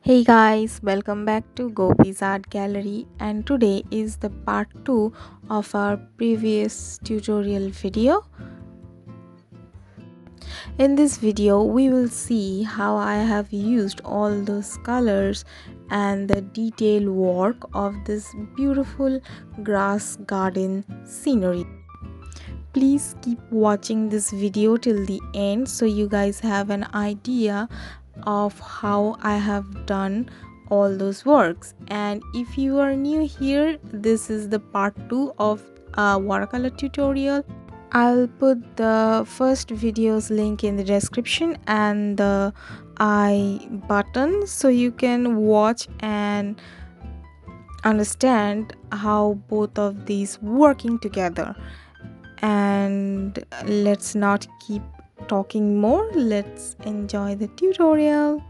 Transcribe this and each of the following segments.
Hey guys, welcome back to Gopi's Art Gallery, and today is the part 2 of our previous tutorial video. In this video, we will see how I have used all those colors and the detailed work of this beautiful grass garden scenery. Please keep watching this video till the end so you guys have an idea of how I have done all those works. And if you are new here, this is the part 2 of a watercolor tutorial. I'll put the first video's link in the description and the I button so you can watch and understand how both of these working together. And let's not keep talking more, let's enjoy the tutorial.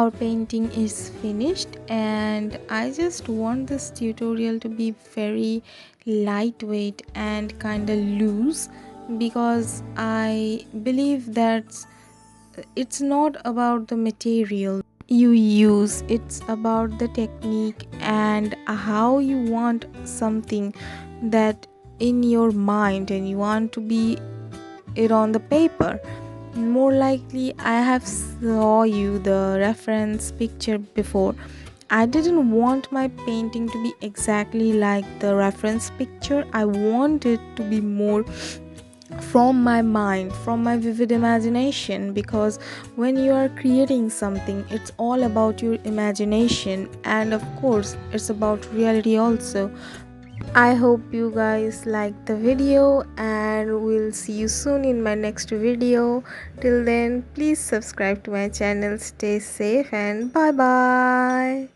our painting is finished, and I just want this tutorial to be very lightweight and kind of loose, because I believe that it's not about the material you use, it's about the technique and how you want something that in your mind and you want to be it on the paper. More likely I have saw you the reference picture before. I didn't want my painting to be exactly like the reference picture. I want it to be more from my mind, from my vivid imagination, because when you are creating something, it's all about your imagination, and of course it's about reality also. I hope you guys like the video, and we'll see you soon in my next video. Till then, please subscribe to my channel, stay safe, and bye bye.